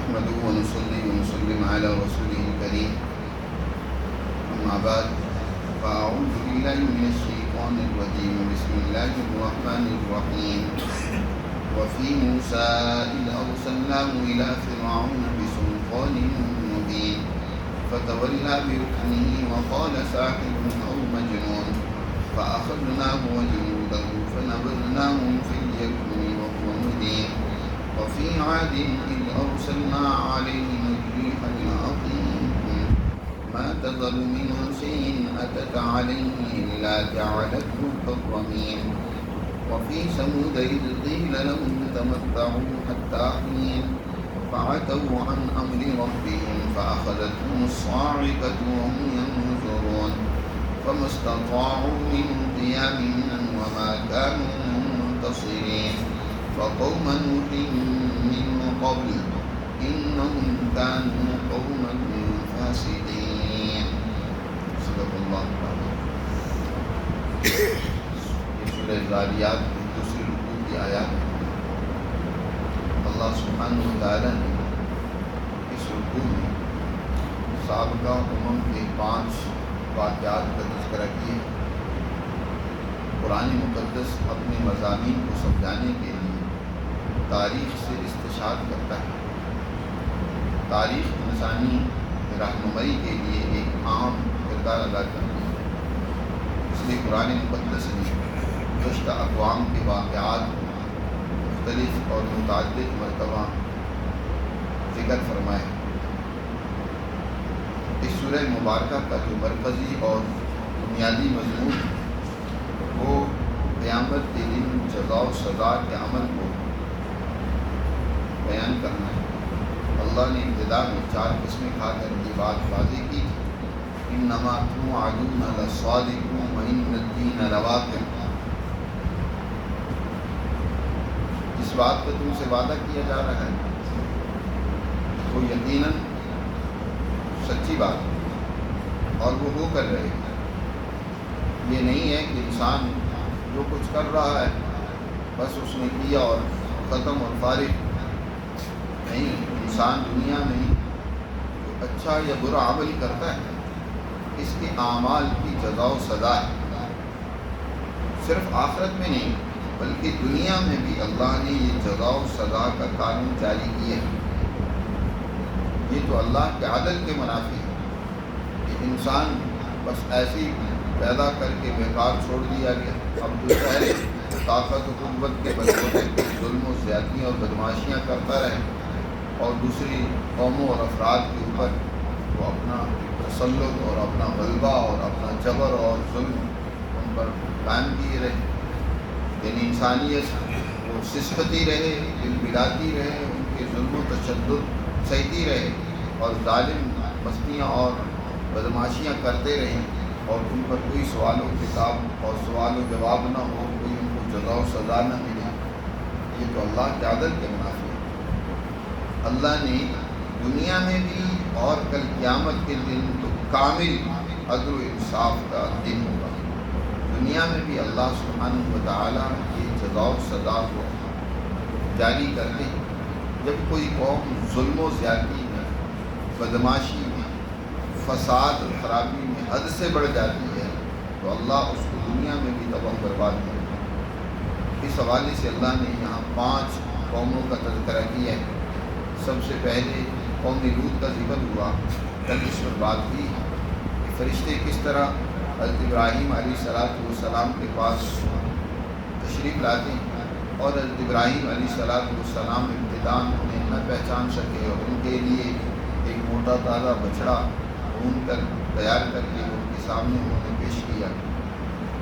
نحمده ونصلي ونسلم على رسوله الكريم أما بعد فأعوذ بالله من الشيطان الرجيم بسم الله الرحمن الرحيم وفي موسى إذ أرسلناه إلى فرعون بسلطان مبين فتولى بركنه وقال ساحر أو مجنون فأخذناه وجنوده فنبذناهم في اليم وهو مليم وفي عاد إذ أرسلنا عليهم الريح العقيم ما تذر من شيء أتت عليه إلا جعلته كالرميم وفي ثمود إذ قيل لهم تمتعوا حتى حين فعتوا عن أمر ربهم فأخذتهم الصاعقة وهم ينظرون فما استطاعوا من قيام وما كانوا منتصرين وقوم نوح من قبل إنهم كانوا قوما فاسقين صدق اللہ یہ سورہ ذاریات کی دوسری رکوع کی آیات ہے۔ اللہ سبحانہ وتعالی نے اس رکوع میں سابقہ کے 5 واقعات کا تذکرہ کیا۔ قرآن مقدس اپنے مضامین کو سمجھانے کے لیے تاریخ سے استشہاد کرتا ہے۔ تاریخ انسانی رہنمائی کے لیے ایک عام کردار ادا کرتی ہے، اس لیے قرآن مقدس نے گزشتہ اقوام کے واقعات مختلف اور متعدد مرتبہ ذکر فرمائے۔ اس سورہ مبارکہ کا جو مرکزی اور بنیادی مضمون وہ قیامت کے دن جزا و سزا کے عمل کو بیان کرنا ہے۔ اللہ نے ابتدا میں 4 قسمیں کھا کر یہ بات واضح کی تھی، انما توعدون لصادق وان الدین لواقع۔ جس بات کا تم سے وعدہ کیا جا رہا ہے وہ یقیناً سچی بات ہے اور وہ ہو کر رہے گا۔ یہ نہیں ہے کہ انسان جو کچھ کر رہا ہے بس اس نے کیا اور ختم اور فارغ نہیں۔ انسان دنیا میں جو اچھا یا برا عمل کرتا ہے اس کے اعمال کی جزا و سزا ہے، صرف آخرت میں نہیں بلکہ دنیا میں بھی اللہ نے یہ جزا و سزا کا قانون جاری کیا ہے۔ یہ تو اللہ کے عدل کے منافی ہے کہ انسان بس ایسی پیدا کر کے بیکار چھوڑ دیا گیا، اب جو چاہے طاقت و قوت کے بلبوتے پہ ظلم و زیادتیاں اور بدماشیاں کرتا رہے اور دوسری قوموں اور افراد کے اوپر وہ اپنا تسلط اور اپنا غلبہ اور اپنا جبر اور ظلم ان پر قائم کیے رہے، یعنی انسانیت وہ سسکتی رہے، دل بلاتی رہے، ان کے ظلم و تشدد سہتی رہے اور ظالم مستیاں اور بدماشیاں کرتے رہیں اور ان پر کوئی سوال و کتاب اور سوال و جواب نہ ہو، کوئی ان کو جزا و سزا نہ ملے۔ یہ تو اللہ کے عدل کے منافی ہے۔ اللہ نے دنیا میں بھی اور کل قیامت کے دن تو کامل عدل و انصاف کا دن ہوگا۔ دنیا میں بھی اللہ سبحانہ وتعالی کی جزا و سزا کو جاری کرتے ہیں۔ جب کوئی قوم ظلم و زیادتی میں، بدماشی میں، فساد اور خرابی میں حد سے بڑھ جاتی ہے تو اللہ اس کو دنیا میں بھی تباہ برباد کرتا ہے۔ اس حوالے سے اللہ نے یہاں 5 قوموں کا تذکرہ کیا ہے۔ سب سے پہلے قوم لوط کا ذکر ہوا، کل اس پر بات ہوئی کہ فرشتے کس طرح حضرت ابراہیم علیہ السلام کے پاس تشریف لاتے ہیں اور حضرت ابراہیم علیہ السلام ابتداء انہیں نہ پہچان سکے اور ان کے لیے ایک موٹا تازہ بچڑا ڈھونڈ کر تیار کر کے ان کے سامنے انہوں نے پیش کیا۔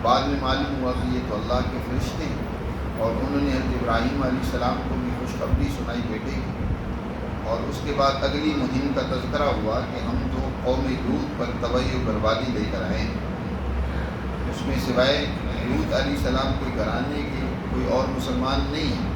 بعد میں معلوم ہوا کہ یہ تو اللہ کے فرشتے ہیں اور انہوں نے حضرت ابراہیم علیہ السلام کو بھی خوشخبری سنائی بیٹے کی۔ اور اس کے بعد اگلی مہم کا تذکرہ ہوا کہ ہم تو قوم لوط پر تباہی و بربادی لے کر آئے ہیں۔ اس میں سوائے لوط علیہ السلام کے گھرانے کے کوئی اور مسلمان نہیں ہے،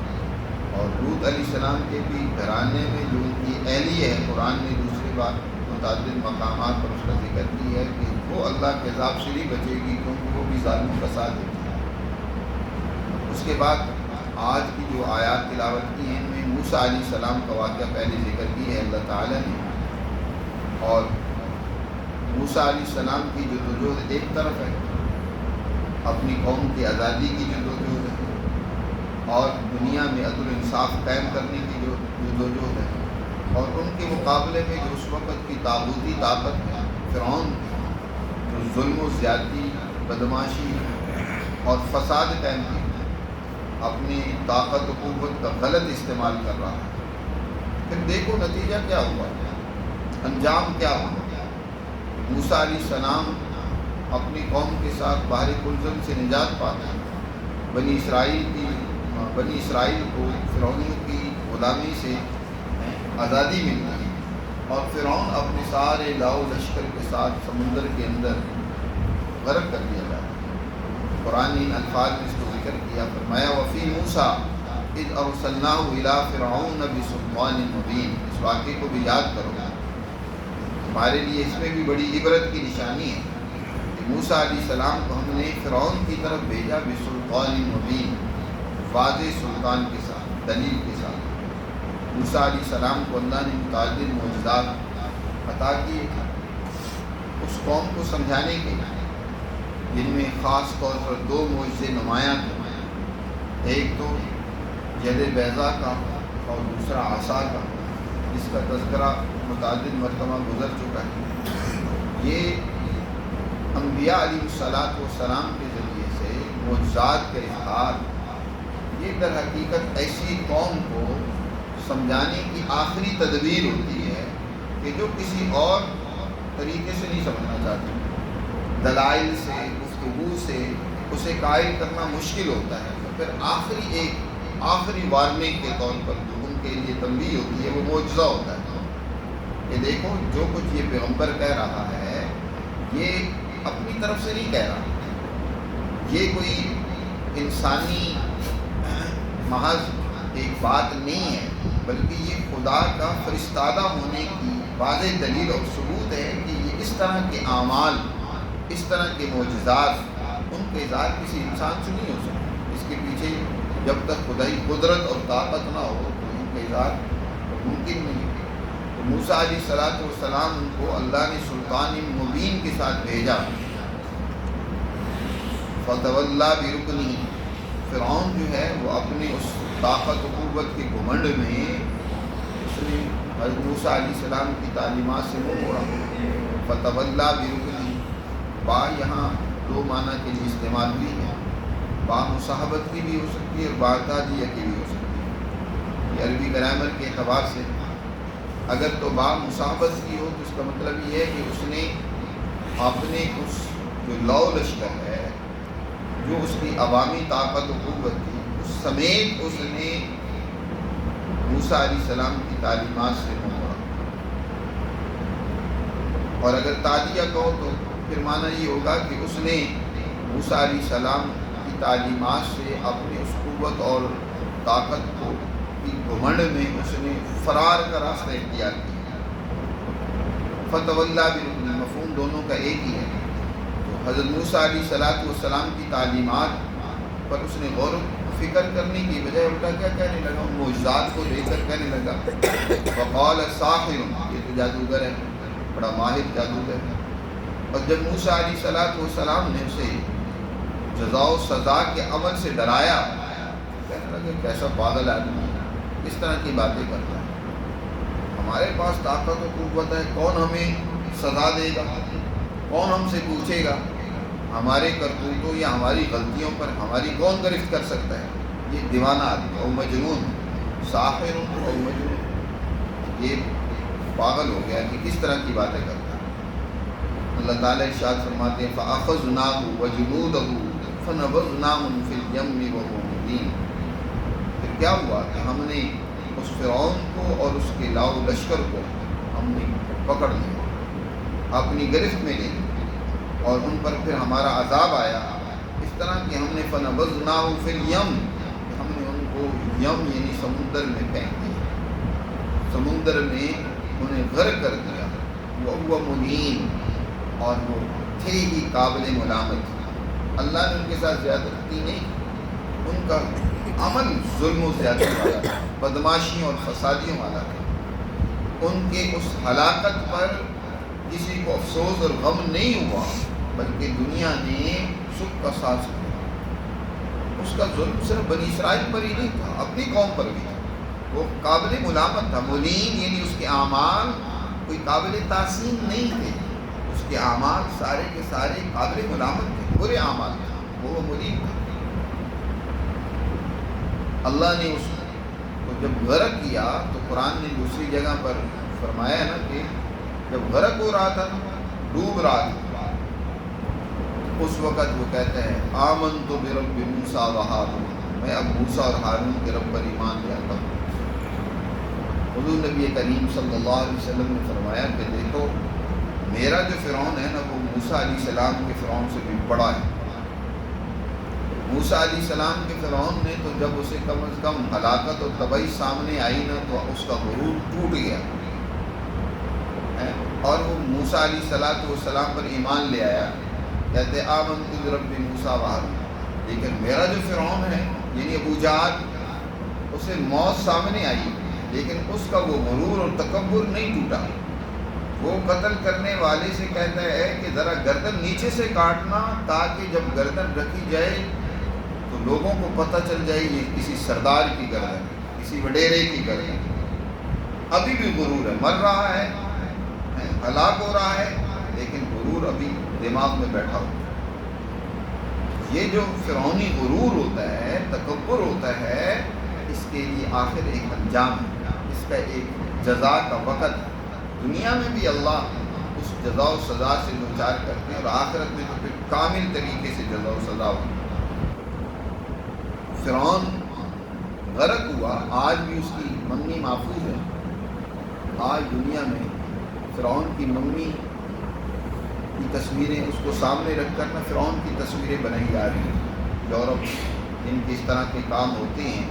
اور لوط علیہ السلام کے بھی گھرانے میں جو ان کی اہلیہ ہے، قرآن نے دوسری بات متعدد مقامات پر اس کا ذکر کی ہے کہ وہ اللہ کے عذاب سے نہیں بچے گی کیونکہ وہ بھی ظالموں کا ساتھ دیتی ہے۔ اس کے بعد آج کی جو آیات تلاوت کی ہیں ان میں موسیٰ علیہ السلام کا واقعہ پہلے ذکر کی ہے اللہ تعالیٰ نے، اور موسیٰ علیہ السلام کی جدوجہد ایک طرف ہے، اپنی قوم کی آزادی کی جدوجہد ہے، اور دنیا میں عدل و انصاف قائم کرنے کی جو جدوجہد ہے، اور ان کے مقابلے میں جو اس وقت کی طاغوتی طاقت ہے فرعون، جو ظلم و زیادتی، بدماشی اور فساد قائم کی اپنی طاقت و قوت کا غلط استعمال کر رہا ہے۔ پھر دیکھو نتیجہ کیا ہوا، انجام کیا ہوا۔ موسیٰ علیہ السلام اپنی قوم کے ساتھ بحر کلزم سے نجات پاتے ہیں، بنی اسرائیل کو فرعونیوں کی غلامی سے آزادی ملتی ہے، اور فرعون اپنے سارے لاؤ لشکر کے ساتھ سمندر کے اندر غرق کر دیا جاتا ہے۔ قرآن ان الفاظ میں اس کو ذکر کیا، فرمایا وفی موسیٰ اذ ارسلناہ الی فرعون بسلطان مبین۔ اس واقعے کو بھی یاد کرو، ہمارے لیے اس میں بھی بڑی عبرت کی نشانی ہے کہ موسیٰ علیہ السلام کو ہم نے فرعون کی طرف بھیجا بسلطان مبین، واضح سلطان کے ساتھ، دلیل کے ساتھ۔ موسیٰ علیہ السلام کو اللہ نے متعدد معجزات عطا کیے اس قوم کو سمجھانے کے، جن میں خاص طور پر دو معجزے نمایاں تھے، ایک تو ید بیضا کا اور دوسرا عصا کا، جس کا تذکرہ متعدد مرتبہ گزر چکا ہے۔ یہ انبیاء علیہ السلام کے ذریعے سے معجزات کا اظہار، یہ در حقیقت ایسی قوم کو سمجھانے کی آخری تدبیر ہوتی ہے کہ جو کسی اور طریقے سے نہیں سمجھنا چاہتے، دلائل سے، گفتگو سے اسے قائل کرنا مشکل ہوتا ہے، تو پھر آخری وارننگ کے طور پر جو ان کے لیے تنبیہ ہوتی ہے وہ معجزہ ہوتا ہے کہ دیکھو جو کچھ یہ پیغمبر کہہ رہا ہے یہ اپنی طرف سے نہیں کہہ رہا، یہ کوئی انسانی محض ایک بات نہیں ہے، بلکہ یہ خدا کا فرستادہ ہونے کی واضح دلیل اور ثبوت ہے کہ یہ اس طرح کے اعمال، اس طرح کے معجزات ان کے اظہار کسی انسان سے نہیں ہو سکتے۔ اس کے پیچھے جب تک خدائی قدرت اور طاقت نہ ہو تو ان کے اظہار ممکن نہیں ہے۔ تو موسیٰ علیہ السلام ان کو اللہ نے سلطان مبین کے ساتھ بھیجا۔ فَتَوَلَّى بِرُكْنِهِ، فرعون جو ہے وہ اپنے اس طاقت و قوت کے گھمنڈ میں اس نے حضرت موسیٰ علیہ السلام کی تعلیمات سے منہ موڑا۔ فَتَوَلَّى بِرُكْنِهِ، با یہاں دو معنی کے لیے استعمال ہوئی ہے، با مصاحبت کی بھی ہو سکتی ہے اور با تعدیہ کی بھی ہو سکتی ہے۔ یہ عربی گرامر کے اعتبار سے اگر تو با مصاحبت کی ہو تو اس کا مطلب یہ ہے کہ اس نے اپنے اس جو لو لشکر ہے، جو اس کی عوامی طاقت و قوت تھی، اس سمیت اس نے موسیٰ علیہ السلام کی تعلیمات سے منہ موڑا۔ اور اگر تعدیہ کہو تو پھر معنی یہ ہوگا کہ اس نے موسیٰ علیہ السلام کی تعلیمات سے اپنے اس قوت اور طاقت کو کی گھمنڈ میں اس نے فرار کا راستہ اختیار کیا۔ فَتَوَلَّى بِرُكْنِهِ، مفہوم دونوں کا ایک ہی ہے۔ تو حضرت موسیٰ علیہ السلام کی تعلیمات پر اس نے غور و فکر کرنے کی بجائے الٹا کیا کہنے لگا، ان معجزات کو لے کر کہنے لگا وَقَالَ سَاحِرٌ، یہ تو جادوگر ہے، بڑا ماہر جادوگر ہے۔ اور جب موسیٰ علیہ السلام نے اسے جزا و سزا کے عمل سے ڈرایا، کہنے لگا کیسا پاگل آدمی ہے، اس طرح کی باتیں کرتا ہے، ہمارے پاس طاقت و قوت ہے، کون ہمیں سزا دے گا، کون ہم سے پوچھے گا، ہمارے کرتوتوں یا ہماری غلطیوں پر ہماری کون گرفت کر سکتا ہے، یہ دیوانہ آدمی او مجنون، ساحر او مجنون، یہ پاگل ہو گیا کہ کس طرح کی باتیں کرتا ہے۔ اللہ تعالیٰ ارشاد فرماتے ہیں فَأَخَذْنَاهُ وَجُنُودَهُ فَنَبَذْنَاهُمْ فِي الْيَمِّ وَهُمْ مُلِيمٌ۔ پھر کیا ہوا کہ ہم نے اس فرعون کو اور اس کے لاؤ لشکر کو ہم نے پکڑ لیا، اپنی گرفت میں لے لیا، اور ان پر پھر ہمارا عذاب آیا اس طرح کہ ہم نے فَنَبَذْنَاهُ فِي الْيَمِّ، ہم نے ان کو یم یعنی سمندر میں پھینک دیا، سمندر میں انہیں غرق کر دیا، وَهُوَ مُلِيمٌ، اور وہ تھے ہی قابل ملامت۔ اللہ نے ان کے ساتھ زیادتی نہیں، ان کا عمل ظلم و زیادتی والا تھا۔ بدماشیوں اور فسادیوں والا تھا، ان کے اس ہلاکت پر کسی کو افسوس اور غم نہیں ہوا، بلکہ دنیا نے سکھ کا ساتھ کیا۔ اس کا ظلم صرف بنی اسرائیل پر ہی نہیں تھا، اپنی قوم پر بھی تھا۔ وہ قابل ملامت تھا، ملین یعنی اس کے اعمال کوئی قابل تحسین نہیں تھے، اس کے اعمال سارے کے سارے قابل ملامت تھے، برے اعمال تھے، وہ ملین تھا۔ اللہ نے اس کو جب غرق کیا تو قرآن نے دوسری جگہ پر فرمایا نا کہ جب غرق ہو رہا تھا، ڈوب رہا تھا، اس وقت وہ کہتے ہیں آمنت برب موسیٰ و ہارون، میں اب موسیٰ اور ہارون کے رب پر ایمان لے آتا ہوں۔ حضور نبی کریم صلی اللہ علیہ وسلم نے فرمایا کہ دیکھو میرا جو فرعون ہے نا وہ موسیٰ علیہ السلام کے فرعون سے بھی بڑا ہے۔ موسیٰ علیہ السلام کے فرعون نے تو جب اسے کم از کم ہلاکت اور تباہی سامنے آئی نا تو اس کا غرور ٹوٹ گیا، اور وہ موسیٰ علیہ السلام پر ایمان لے آیا، کہتے آمنت برب موسیٰ و ہارون۔ لیکن میرا جو فرعون ہے یعنی ابو جہل، اسے موت سامنے آئی لیکن اس کا وہ غرور اور تکبر نہیں ٹوٹا۔ وہ قتل کرنے والے سے کہتا ہے کہ ذرا گردن نیچے سے کاٹنا تاکہ جب گردن رکھی جائے تو لوگوں کو پتہ چل جائے یہ کسی سردار کی گردن ہے، کسی وڈیرے کی گردن ہے۔ ابھی بھی غرور ہے، مر رہا ہے، ہلاک ہو رہا ہے، لیکن غرور ابھی دماغ میں بیٹھا ہو۔ یہ جو فرعونی غرور ہوتا ہے، تکبر ہوتا ہے، اس کے لیے آخر ایک انجام ہے، اس کا ایک جزا کا وقت ہے۔ دنیا میں بھی اللہ اس جزا و سزا سے دوچار کرتے ہیں، اور آخرت میں تو پھر کامل طریقے سے جزا و سزا ہوتی ہے۔ فرعون غرق ہوا، آج بھی اس کی ممی محفوظ ہے۔ آج دنیا میں فرعون کی ممی کی تصویریں اس کو سامنے رکھ کر نا فرعون کی تصویریں بنائی جا رہی ہیں۔ یورپ جن کے اس طرح کے کام ہوتے ہیں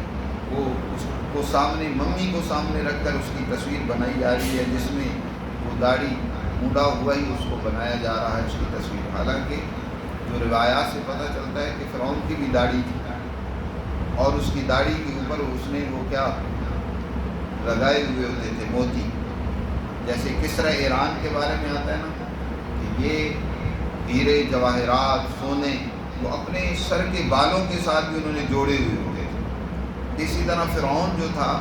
وہ اس کو سامنے، ممی کو سامنے رکھ کر اس کی تصویر بنائی جا رہی ہے، جس میں وہ داڑھی مونڈا ہوا ہی اس کو بنایا جا رہا ہے اس کی تصویر۔ حالانکہ جو روایات سے پتہ چلتا ہے کہ فرعون کی بھی داڑھی تھی، اور اس کی داڑھی کے اوپر اس نے وہ کیا لگائے ہوئے ہوتے تھے، موتی، جیسے کسرا ایران کے بارے میں آتا ہے نا کہ یہ ہیرے جواہرات سونے وہ اپنے سر کے بالوں کے ساتھ بھی انہوں نے جوڑے ہوئے ہوتے تھے۔ اسی طرح فرعون جو تھا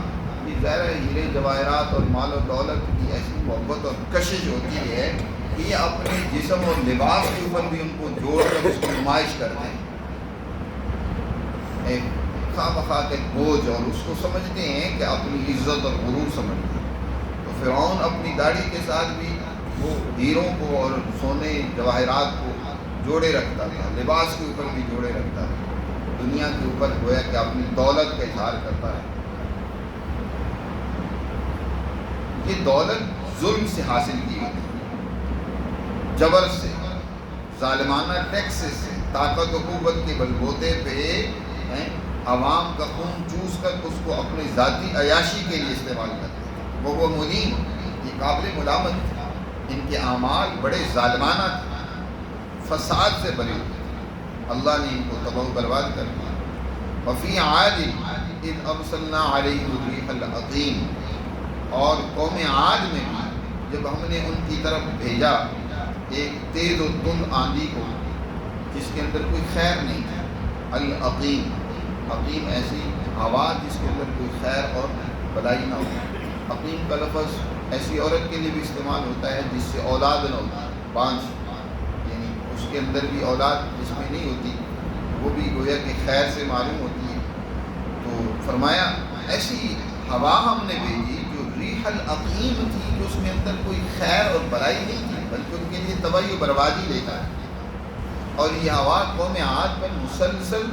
یہ ظاہر ہیرے جواہرات اور مال و دولت کی ایسی محبت اور کشش ہوتی ہے کہ یہ اپنے جسم اور لباس کے اوپر بھی ان کو جوڑ کر اس کی نمائش کرتے ہیں، ایک خواہ بخواہ ایک بوجھ، اور اس کو سمجھتے ہیں کہ اپنی عزت اور غرور سمجھتے ہیں۔ تو فرعون اپنی داڑھی کے ساتھ بھی وہ ہیروں کو اور سونے جواہرات کو جوڑے رکھتا تھا، لباس کے اوپر بھی جوڑے رکھتا تھا، دنیا کے اوپر گویا کہ اپنی دولت کا اظہار کرتا ہے۔ یہ دولت ظلم سے حاصل کی گئی، جبر سے، ظالمانہ ٹیکسز سے، طاقت و قوت کے بلبوتے پہ عوام کا خون چوس کر اس کو اپنے ذاتی عیاشی کے لیے استعمال کرتے ہیں۔ وہ ملیم، یہ قابل ملامت تھے، ان کے اعمال بڑے ظالمانہ تھے، فساد سے بھرے ہوئے تھے، اللہ نے ان کو تباہ و برباد کر دیا۔ وفی عاد اذ ارسلنا علیہم الریح العقیم، اور قوم عاد میں بھی جب ہم نے ان کی طرف بھیجا ایک تیز و تند آندھی کو جس کے اندر کوئی خیر نہیں تھا، العقیم، عقیم ایسی آواز جس کے اندر کوئی خیر اور بلائی نہ ہو۔ عقیم کا لفظ ایسی عورت کے لیے بھی استعمال ہوتا ہے جس سے اولاد نہ ہوتی، بانجھ، یعنی اس کے اندر بھی اولاد جس میں نہیں ہوتی، وہ بھی گویا کہ خیر سے معلوم ہوتی ہے۔ تو فرمایا ایسی ہوا ہم نے بھیجی جو ریح العقیم تھی، جو اس میں اندر کوئی خیر اور بلائی نہیں تھی بلکہ ان کے لیے تباہی و بربادی لے کر، اور یہ ہوا قوم عاد پر مسلسل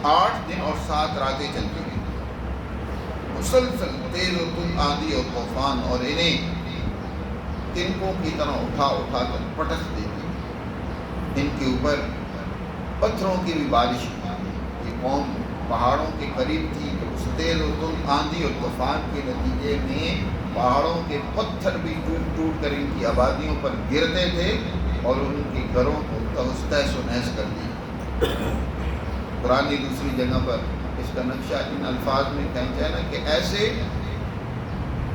8 دن اور 7 راتیں چلتی گئی، مسلسل تیز و تند آندھی اور طوفان، اور انہیں تنکوں کی طرح اٹھا اٹھا کر پٹخ دیتی، ان کے اوپر پتھروں کی بھی بارش ہوتی۔ یہ قوم پہاڑوں کے قریب تھی تو اس تیز و تند آندھی اور طوفان کے نتیجے میں پہاڑوں کے پتھر بھی ٹوٹ ٹوٹ کر ان کی آبادیوں پر گرتے تھے اور ان کے گھروں کو تہس و نہس کر دی۔ قرآن نے دوسری جگہ پر اس کا نقشہ ان الفاظ میں کہتے ہیں نا کہ ایسے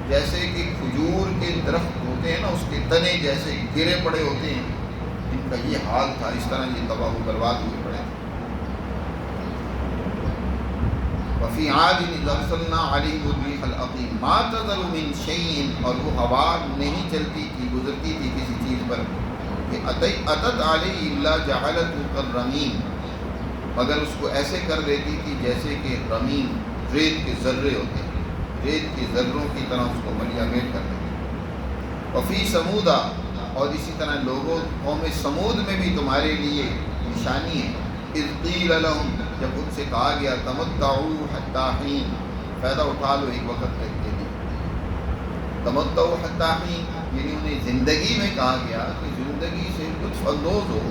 جیسے کہ کھجور کے درخت ہوتے ہیں نا، اس کے تنے جیسے گرے پڑے ہوتے ہیں، ان کا یہ حال تھا، اس طرح یہ تباہ و برباد ہوئے پڑے تھے۔ وفی عاد اذ ارسلنا علیہم الریح العقیم ما تذر من شیء، اور وہ ہوا نہیں چلتی تھی، گزرتی تھی کسی چیز پر کہ اتت علیہ الا جعلته کالرمیم، مگر اس کو ایسے کر دیتی تھی جیسے کہ رمیم ریت کے ذرے ہوتے ہیں، ریت کے ذروں کی طرح اس کو ملیا میٹ کر دیتی۔ وفی سمودا، اور اسی طرح لوگوں قوم سمود میں بھی تمہارے لیے نشانی ہے۔ اذ قیل لہم، جب ان سے کہا گیا تمتعوا حتی حین، فائدہ اٹھا لو ایک وقت تک کے لیے۔ تمتعوا حتی حین یعنی انہیں زندگی میں کہا گیا کہ زندگی سے لطف اندوز ہو،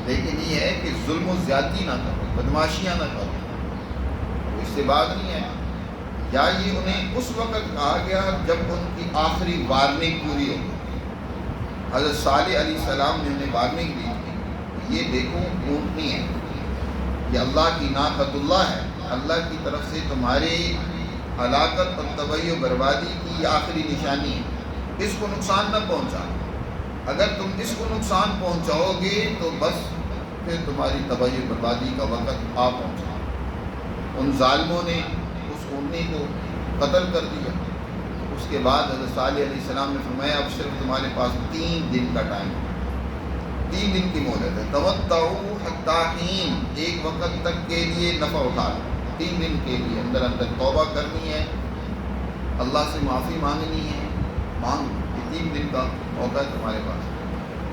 لیکن یہ ہے کہ ظلم و زیادتی نہ کرو، بدماشیاں نہ کرو، اس سے بات نہیں ہے۔ یا یہ انہیں اس وقت کہا گیا جب ان کی آخری وارننگ پوری ہو گئی۔ حضرت صالح علیہ السلام نے انہیں وارننگ دی تھی، یہ دیکھو اونٹنی ہے، یہ اللہ کی ناقۃ اللہ ہے، اللہ کی طرف سے تمہاری ہلاکت اور تباہی و بربادی کی یہ آخری نشانی ہے، اس کو نقصان نہ پہنچا، اگر تم اس کو نقصان پہنچاؤ گے تو بس پھر تمہاری تباہی و بربادی کا وقت آ پہنچا۔ ان ظالموں نے اس اونٹنی کو قتل کر دیا۔ اس کے بعد حضرت صالح علیہ السلام نے فرمایا اب صرف تمہارے پاس 3 دن کا ٹائم ہے، 3 دن کی مہلت ہے۔ تمتعوا حتی حین، ایک وقت تک کے لیے نفع اٹھا لو، 3 دن کے لیے اندر توبہ کرنی ہے، اللہ سے معافی مانگنی ہے، مانگ، یہ 3 دن کا موقع ہے تمہارے پاس۔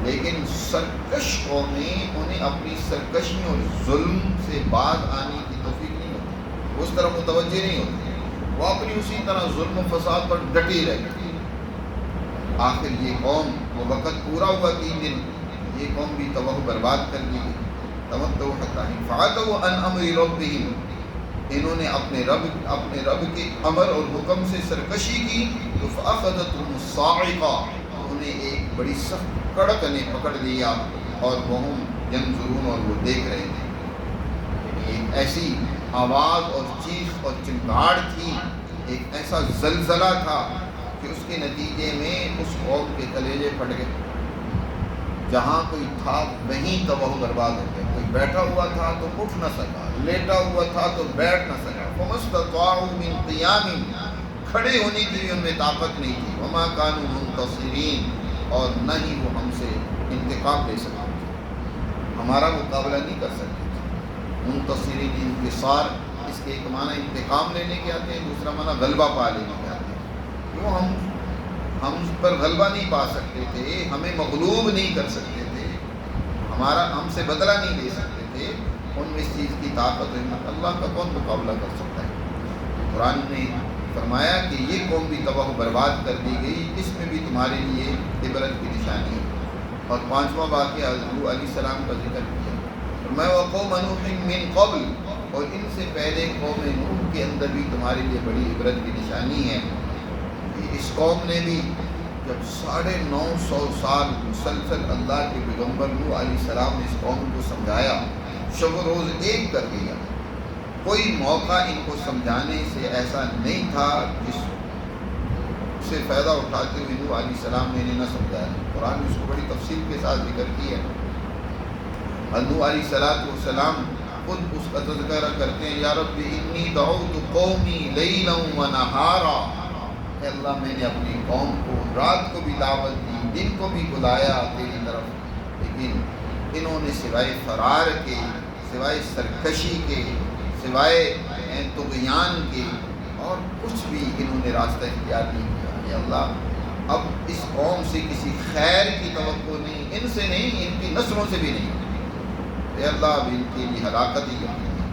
لیکن سرکش قومیں، انہیں اپنی سرکشی اور ظلم سے باز آنے کی توفیق نہیں ہوتی، اس طرح متوجہ نہیں ہوتی، وہ اپنی اسی طرح ظلم و فساد پر ڈٹی رہتی۔ آخر یہ قوم، وہ وقت پورا ہوا 3 دن، یہ قوم بھی تباہ و برباد کر دی گئی۔ تمتعوا حتی حین فعتوا عن امر ربہم، انہوں نے اپنے رب کے امر اور حکم سے سرکشی کی تو فاخذتهم الصاعقہ، انہیں ایک بڑی سخت کڑک نے پکڑ لیا، اور وہم ینظرون، اور وہ دیکھ رہے تھے۔ ایک ایسی آواز اور چیخ اور چنگاڑ تھی، ایک ایسا زلزلہ تھا کہ اس کے نتیجے میں اس قوم کے کلیجے پھٹ گئے، جہاں کوئی تھا وہیں تباہ و برباد ہو گیا، کوئی بیٹھا ہوا تھا تو اٹھ نہ سکا، لیٹا ہوا تھا تو بیٹھ نہ سکا، فما استطاعوا من قیام، کھڑے ہونے کی بھی ان میں طاقت نہیں تھی، وما كانوا منتصرین، اور نہ ہی وہ ہم سے انتقام لے سکتے تھے، ہمارا مقابلہ نہیں کر سکتے تھے۔ منتصرین، انتصار، اس کے ایک معنی انتقام لینے کے آتے ہیں، دوسرا معنی غلبہ پا لینے کے آتے ہیں۔ کیوں ہم پر غلبہ نہیں پا سکتے تھے، ہمیں مغلوب نہیں کر سکتے تھے، ہم سے بدلہ نہیں لے سکتے تھے، ان میں اس چیز کی طاقت ہے، اللہ کا کون مقابلہ کر سکتا ہے؟ قرآن نے فرمایا کہ یہ قوم بھی تباہ و برباد کر دی گئی، اس میں بھی تمہارے لیے عبرت کی نشانی ہے۔ اور 5واں واقعہ حضرت علیہ السلام کا ذکر کیا، فرمایا وقوم نوح من قبل، اور ان سے پہلے قوم نوح کے اندر بھی تمہارے لیے بڑی عبرت کی نشانی ہے۔ اس قوم نے بھی جب 950 سال مسلسل اللہ کے پیغمبر نوح علیہ السلام نے اس قوم کو سمجھایا، شب و روز ایک کر دیا، کوئی موقع ان کو سمجھانے سے ایسا نہیں تھا جس سے فائدہ اٹھاتے ہوئے نوح علیہ السلام نے انہیں نہ سمجھایا۔ قرآن نے اس کو بڑی تفصیل کے ساتھ ذکر کی ہے۔ نوح علیہ السلام خود اس کا تذکرہ کرتے ہیں، یا رب انی دعوت قومی لیلا و نہارا، اے اللہ میں نے اپنی قوم کو رات کو بھی دعوت دی، دن کو بھی بلایا تیری طرف، لیکن انہوں نے سوائے فرار کے، سوائے سرکشی کے، سوائے طغیان کے اور کچھ بھی انہوں نے راستہ اختیار نہیں کیا۔ اے اللہ اب اس قوم سے کسی خیر کی توقع نہیں، ان سے نہیں، ان کی نسلوں سے بھی نہیں، اے اللہ اب ان کے لیے ہلاکت ہی کرنی ہے۔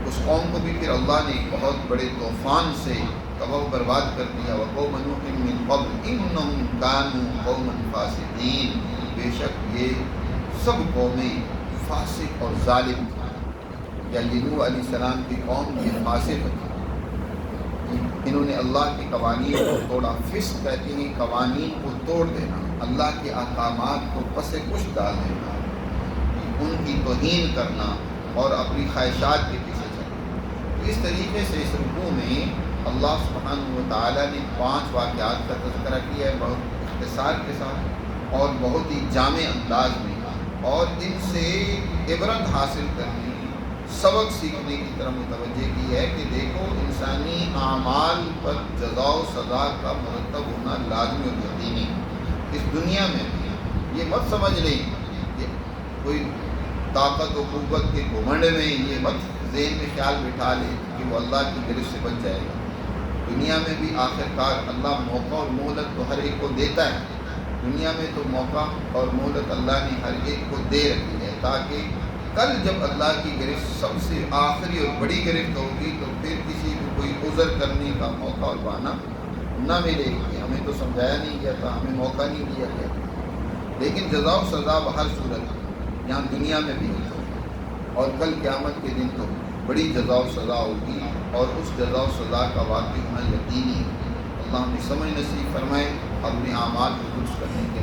اس قوم کو بھی پھر اللہ نے ایک بہت بڑے طوفان سے تباہ و برباد کر دیا۔ وقوم نوح من قبل انہم کانوا قوما فاسقین، بے شک یہ سب قومیں فاسق اور ظالم تھیں، یا نوح علیہ السلام کی قوم یہ فاسق تھی، انہوں نے اللہ کے قوانین کو توڑا۔ فسق کہتے ہیں قوانین کو توڑ دینا، اللہ کے احکامات کو پس کش ڈال دینا، ان کی توہین کرنا اور اپنی خواہشات کے پیچھے چلنا۔ اس طریقے سے اس رکوع میں اللہ سبحانہ و تعالیٰ نے 5 واقعات کا تذکرہ کیا ہے بہت اختصار کے ساتھ اور بہت ہی جامع انداز میں، اور ان سے عبرت حاصل کرنے، سبق سیکھنے کی طرف متوجہ کی ہے کہ دیکھو انسانی اعمال پر جزا و سزا کا مرتب ہونا لازمی اور یقینی اس دنیا میں بھی۔ یہ مت سمجھ لیں کہ کوئی طاقت و قوت کے گھمنڈ میں یہ مت ذہن میں خیال بٹھا لے کہ وہ اللہ کی گرفت سے بچ جائے گا۔ دنیا میں بھی آخرکار اللہ موقع اور مہلت تو ہر ایک کو دیتا ہے، دنیا میں تو موقع اور مہلت اللہ نے ہر ایک کو دے رکھی ہے، تاکہ کل جب اللہ کی گرفت سب سے آخری اور بڑی گرفت ہوگی تو پھر کسی کو کوئی عذر کرنے کا موقع اور بہانہ نہ ملے کہ ہمیں تو سمجھایا نہیں گیا تھا، ہمیں موقع نہیں دیا گیا تھا۔ لیکن جزا و سزا بہر صورت یہاں دنیا میں بھی ہوتی ہے، اور کل قیامت کے دن تو بڑی جزا و سزا ہوگی، اور اس جزا و سزا کا واقع ہونا یقینی ہے۔ اللہ ہمیں سمجھ نصیب فرمائے اور اپنے اعمال کو درست کرنے کے